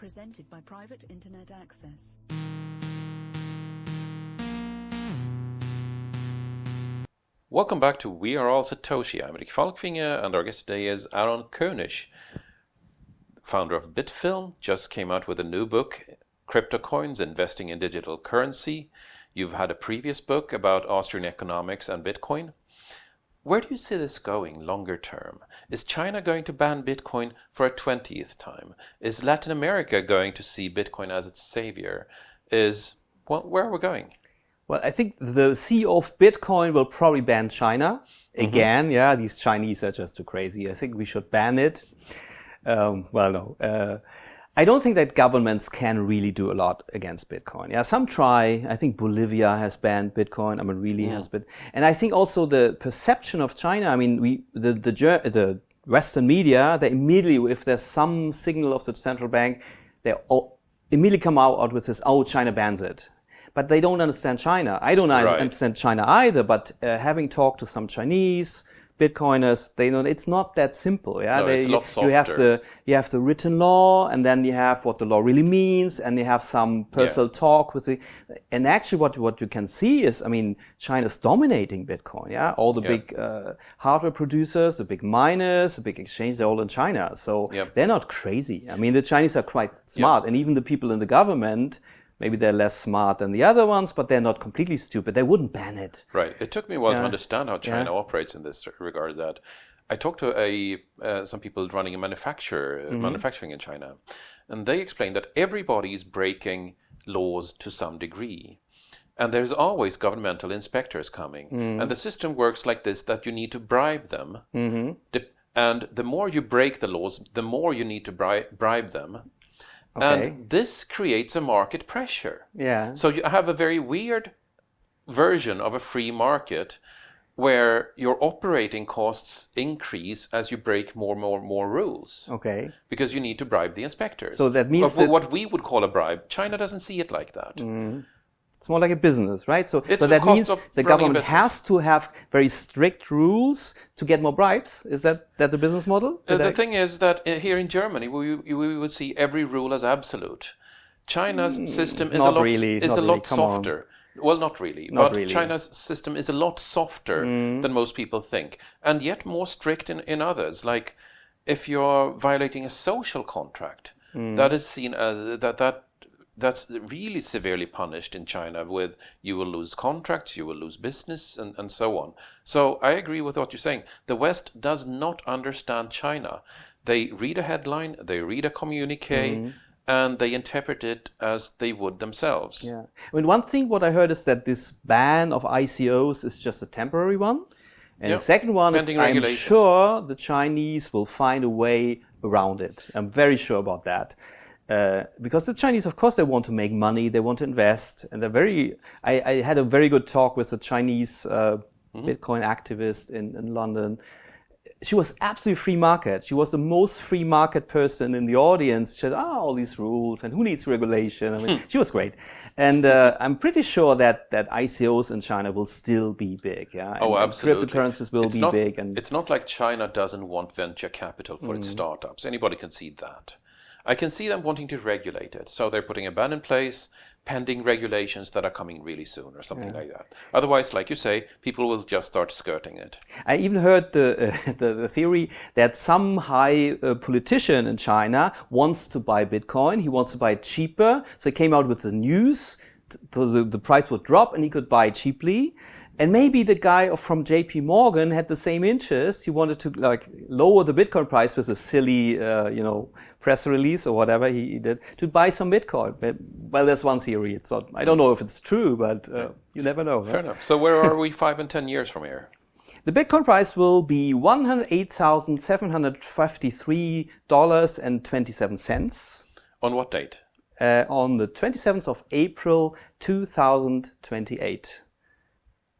presented by Private Internet Access. Welcome back to We Are All Satoshi. I'm Rick Falkfinger, and our guest today is Aaron Koenig, founder of Bitfilm. Just came out with a new book, Crypto Coins, Investing in Digital Currency. You've had a previous book about Austrian economics and Bitcoin. Where do you see this going longer term? Is China going to ban Bitcoin for a 20th time? Is Latin America going to see Bitcoin as its savior? Where are we going? Well, I think the CEO of Bitcoin will probably ban China again. Yeah, these Chinese are just too crazy. I think we should ban it. I don't think that governments can really do a lot against Bitcoin. Yeah, some try. I think Bolivia has banned Bitcoin. Has been. And I think also the perception of China. The Western media, they immediately, if there's some signal of the central bank, they immediately come out with this, oh, China bans it. But they don't understand China. I don't understand China either, but having talked to some Chinese Bitcoiners, they know it's not that simple. Yeah, no, it's a lot softer. You have the written law, and then you have what the law really means, and you have some personal talk with and actually what you can see is, China's dominating Bitcoin. Yeah, all the big hardware producers, the big miners, the big exchanges, they're all in China. So they're not crazy. The Chinese are quite smart, and even the people in the government, maybe they're less smart than the other ones, but they're not completely stupid. They wouldn't ban it. Right. It took me a while to understand how China operates in this regard. That I talked to some people running a manufacturing in China, and they explained that everybody is breaking laws to some degree. And there's always governmental inspectors coming. And the system works like this, that you need to bribe them. And the more you break the laws, the more you need to bribe them. Okay. And this creates a market pressure. Yeah. So you have a very weird version of a free market where your operating costs increase as you break more rules. Okay. Because you need to bribe the inspectors. So that means what we would call a bribe, China doesn't see it like that. It's more like a business, right? So that means the government has to have very strict rules to get more bribes. Is that the business model? The thing is that here in Germany, we would see every rule as absolute. China's system is a lot softer. Well, not really. China's system is a lot softer than most people think, and yet more strict in others. Like if you're violating a social contract, that is seen as that's really severely punished in China, with you will lose contracts, you will lose business, and so on. So I agree with what you're saying. The West does not understand China. They read a headline, they read a communique, and they interpret it as they would themselves. Yeah. One thing what I heard is that this ban of ICOs is just a temporary one. And the second one is, I'm sure the Chinese will find a way around it. I'm very sure about that. Because the Chinese, of course, they want to make money, they want to invest, and I had a very good talk with a Chinese Bitcoin activist in London. She was absolutely free market. She was the most free market person in the audience. She said, all these rules, and who needs regulation? She was great. And I'm pretty sure that ICOs in China will still be big. Yeah? Oh, absolutely. Cryptocurrencies will be big. And it's not like China doesn't want venture capital for its startups. Anybody can see that. I can see them wanting to regulate it. So they're putting a ban in place, pending regulations that are coming really soon or something like that. Otherwise, like you say, people will just start skirting it. I even heard the theory that some high politician in China wants to buy Bitcoin. He wants to buy it cheaper. So he came out with the news. So the price would drop and he could buy it cheaply. And maybe the guy from JP Morgan had the same interest. He wanted to lower the Bitcoin price with a silly, press release or whatever he did to buy some Bitcoin. Well, that's one theory. It's not. I don't know if it's true, but you never know. Fair enough. So where are we 5 and 10 years from here? The Bitcoin price will be $108,753.27. On what date? On the 27th of April, 2028.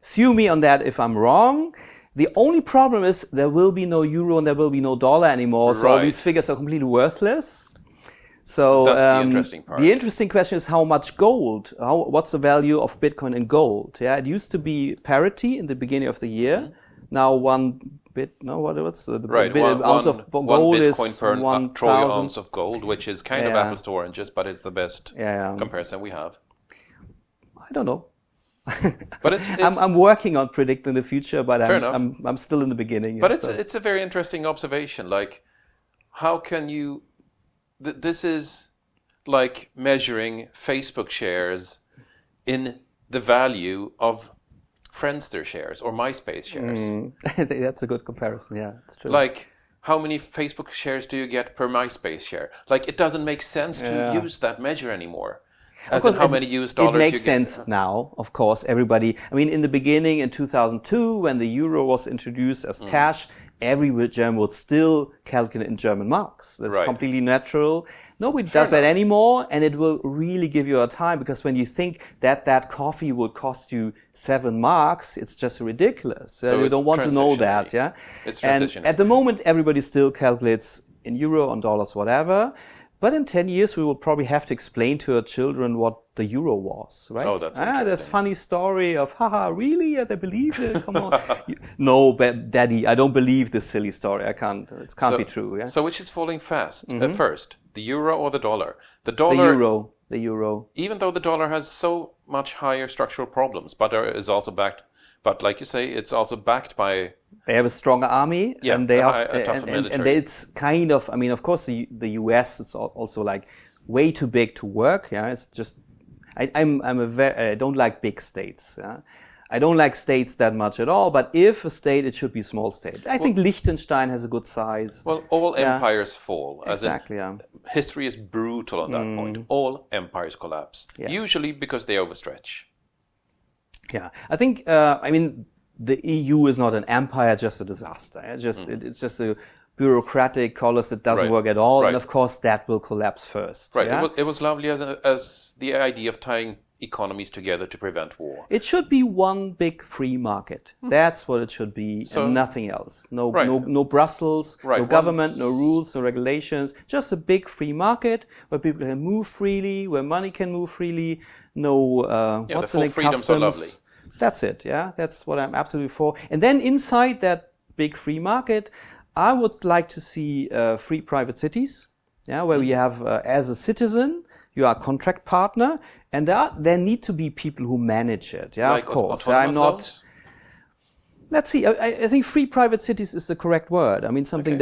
Sue me on that if I'm wrong. The only problem is there will be no euro and there will be no dollar anymore. So all these figures are completely worthless. So that's the interesting part. The interesting question is how much gold, what's the value of Bitcoin in gold? Yeah, it used to be parity in the beginning of the year. Now 1 what's the right? ounce of gold one is Bitcoin per 1,000 troy ounce of gold, which is kind of apples to oranges, but it's the best Yeah. comparison we have. I don't know. But it's I'm working on predicting the future, but fair enough. I'm still in the beginning. But it's a very interesting observation. Like, how can you? This is like measuring Facebook shares in the value of Friendster shares or MySpace shares. That's a good comparison. Yeah, it's true. Like, how many Facebook shares do you get per MySpace share? Like, it doesn't make sense to use that measure anymore. As in how many US dollars it makes you sense get. now, of course. Everybody, I mean, in the beginning, in 2002, when the euro was introduced as cash, every German would still calculate in German marks. That's completely natural. Nobody does that anymore, and it will really give you a time, because when you think that coffee will cost you 7 marks, it's just ridiculous. So you don't want to know that, yeah? It's and at the moment, everybody still calculates in euro, on dollars, whatever. But in 10 years, we will probably have to explain to our children what the euro was, right? Oh, that's interesting. There's funny story of, haha, really? They believe it? Come on. No, Daddy, I don't believe this silly story. It can't be true. Yeah? So which is falling fast first, the euro or the dollar? The dollar. The euro. Even though the dollar has so much higher structural problems, but is also backed. But like you say, it's also backed by. They have a stronger army, and they have a tougher military. And it's kind of. I mean, of course, the US is also like way too big to work. Yeah, it's just. I don't like big states. Yeah? I don't like states that much at all. But if a state, it should be a small state. I think Liechtenstein has a good size. Well, all empires fall. Exactly. History is brutal on that point. All empires collapse, usually because they overstretch. Yeah, I think. I mean, the EU is not an empire, just a disaster. It's just a bureaucratic colours that doesn't work at all, and of course that will collapse first. Right. Yeah? It was lovely as the idea of tying economies together to prevent war. It should be one big free market. That's what it should be, and nothing else. No Brussels, no government, no rules, no regulations. Just a big free market where people can move freely, where money can move freely. No, the full freedoms customs. are lovely. That's it. Yeah, that's what I'm absolutely for. And then inside that big free market, I would like to see free private cities. Yeah, where we have as a citizen, you are a contract partner, and there need to be people who manage it. Yeah, like of course. I'm not. Zones? Let's see. I think free private cities is the correct word. I mean, something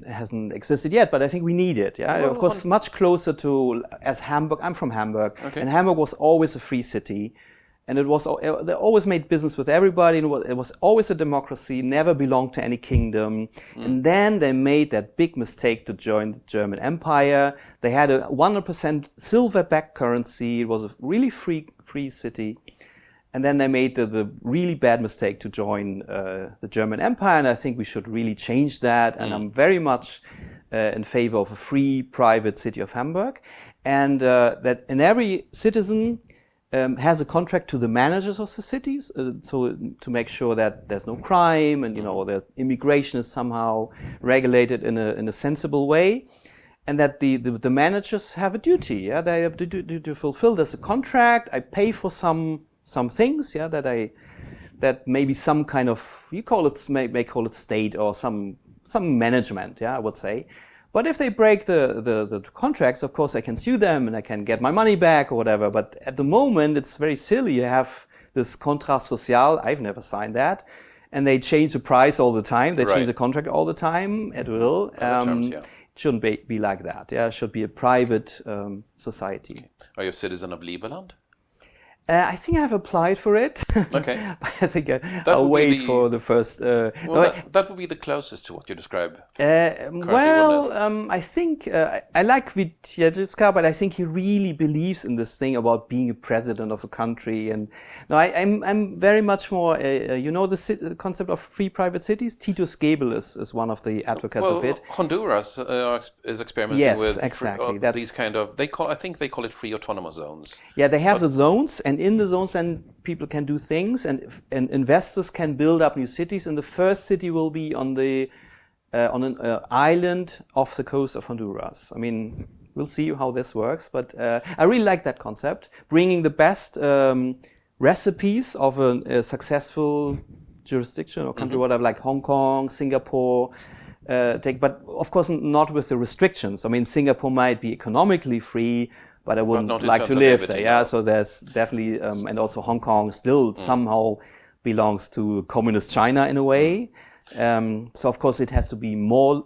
hasn't existed yet, but I think we need it. Yeah, of course, much closer to as Hamburg. I'm from Hamburg, and Hamburg was always a free city, and they always made business with everybody. And it was always a democracy, never belonged to any kingdom. And then they made that big mistake to join the German Empire. They had a 100% silver-backed currency. It was a really free city. And then they made the really bad mistake to join the German Empire, and I think we should really change that. And I'm very much in favor of a free private city of Hamburg, and that in every citizen has a contract to the managers of the cities, so to make sure that there's no crime, and that immigration is somehow regulated in a sensible way. And that the managers have a duty. Yeah, they have to fulfill. There's a contract. I pay for some things, yeah, that maybe some kind of, may call it state or some management, yeah, I would say. But if they break the contracts, of course I can sue them and I can get my money back or whatever. But at the moment it's very silly. You have this contrat social. I've never signed that. And they change the price all the time. They change the contract all the time at will. It shouldn't be like that. Yeah, it should be a private society. Okay. Are you a citizen of Lieberland? I think I've applied for it. Okay. But I think I'll wait for the first... that would be the closest to what you describe. I think I like Wieczorkowski, but I think he really believes in this thing about being a president of a country. And no, I'm very much more... the concept of free private cities? Titus Gebel is one of the advocates of it. Honduras is experimenting with exactly. These kind of... I think they call it free autonomous zones. Yeah, they have the zones, and in the zones then people can do things, and investors can build up new cities, and the first city will be on an island off the coast of Honduras. I mean, we'll see how this works, but I really like that concept, bringing the best recipes of a successful jurisdiction or country, whatever, like Hong Kong, Singapore, but of course not with the restrictions. I mean, Singapore might be economically free, but I wouldn't like to live there. Yeah, so there's definitely, and also Hong Kong still somehow belongs to communist China in a way. So of course it has to be more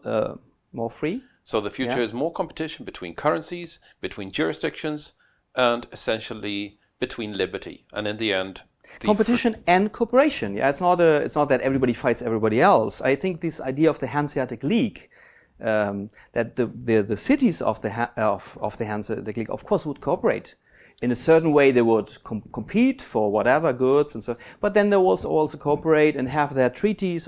free. So the future is more competition between currencies, between jurisdictions, and essentially between liberty. And in the end, competition and cooperation. Yeah, it's not that everybody fights everybody else. I think this idea of the Hanseatic League, that the cities of the Hanseatic League, of course, would cooperate. In a certain way, they would compete for whatever goods and so. But then there was also cooperate and have their treaties.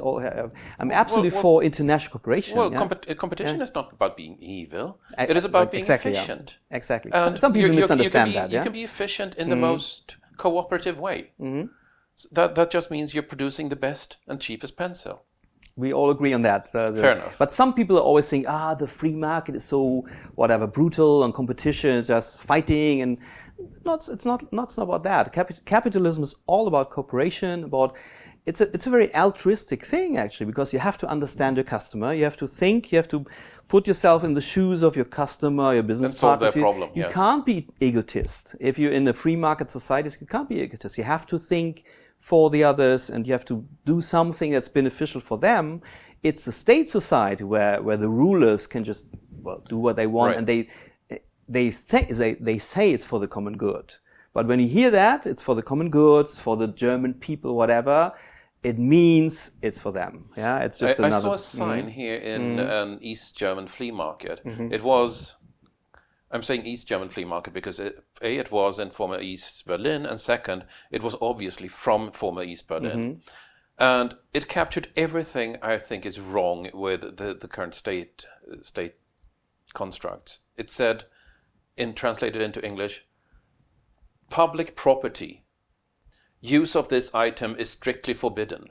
I'm absolutely for international cooperation. Well, competition is not about being evil. It is about being efficient. Yeah. Exactly. And some people misunderstand that. You can be efficient in the most cooperative way. That just means you're producing the best and cheapest pencil. We all agree on that. Fair enough. But some people are always saying, the free market is so brutal, and competition is just fighting, and it's not about that. Capitalism is all about cooperation. It's a very altruistic thing actually, because you have to understand your customer. You have to think. You have to put yourself in the shoes of your customer, your business partner. Solve their problem. You can't be egotist if you're in a free market society. You can't be egotist. You have to think for the others, and you have to do something that's beneficial for them. It's a state society where the rulers can just do what they want, and they say it's for the common good. But when you hear that it's for the common good, it's for the German people, whatever, it means it's for them. Yeah, it's just another. I saw a sign here in an East German flea market. It was. I'm saying East German flea market because it was in former East Berlin, and second, it was obviously from former East Berlin. And it captured everything I think is wrong with the current state constructs. It said, translated into English, public property, use of this item is strictly forbidden.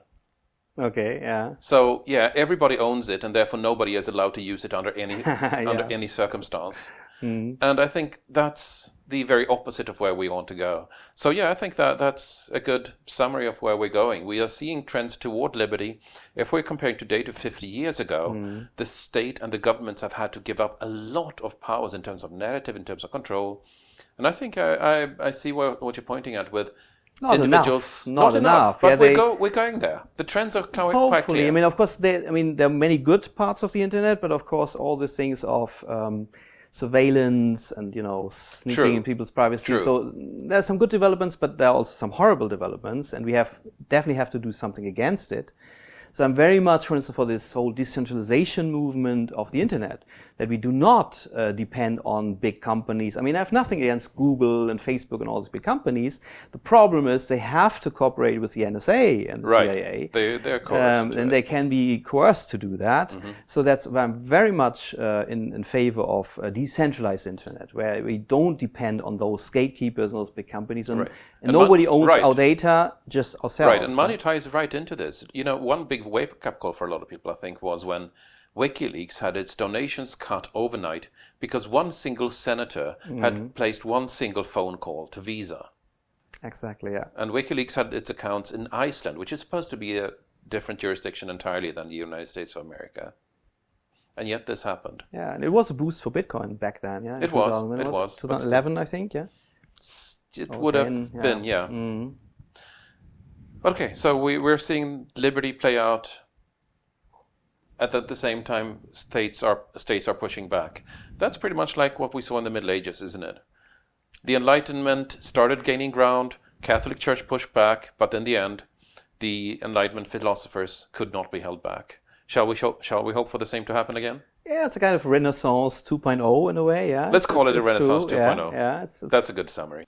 Okay, yeah. So, everybody owns it, and therefore nobody is allowed to use it under any circumstance. And I think that's the very opposite of where we want to go. So I think that's a good summary of where we're going. We are seeing trends toward liberty. If we're comparing today to 50 years ago, the state and the governments have had to give up a lot of powers in terms of narrative, in terms of control. And I think I see what you're pointing at with individuals. Not enough. But we're going there. The trends are quite clear. I mean, of course, there are many good parts of the internet, but of course, all these things of surveillance and sneaking in people's privacy. So there's some good developments, but there are also some horrible developments, and we definitely have to do something against it. So I'm very much, for instance, for this whole decentralization movement of the internet, that we do not depend on big companies. I mean, I have nothing against Google and Facebook and all these big companies. The problem is they have to cooperate with the NSA and the CIA. They're coerced. And they can be coerced to do that. So I'm very much in favor of a decentralized internet, where we don't depend on those gatekeepers and those big companies. And nobody owns our data, just ourselves. Right, and money ties right into this. One big wake-up call for a lot of people, I think, was when WikiLeaks had its donations cut overnight because one single senator had placed one single phone call to Visa. Exactly, yeah. And WikiLeaks had its accounts in Iceland, which is supposed to be a different jurisdiction entirely than the United States of America. And yet this happened. Yeah, and it was a boost for Bitcoin back then, yeah? It was. 2011, I think, yeah? It would have been, yeah. Okay, so we're seeing liberty play out. At the same time, states are pushing back. That's pretty much like what we saw in the Middle Ages, isn't it? The Enlightenment started gaining ground. Catholic Church pushed back, but in the end, the Enlightenment philosophers could not be held back. Shall we hope for the same to happen again? Yeah, it's a kind of Renaissance 2.0 in a way. Yeah, let's call it a Renaissance 2.0. Yeah, that's a good summary.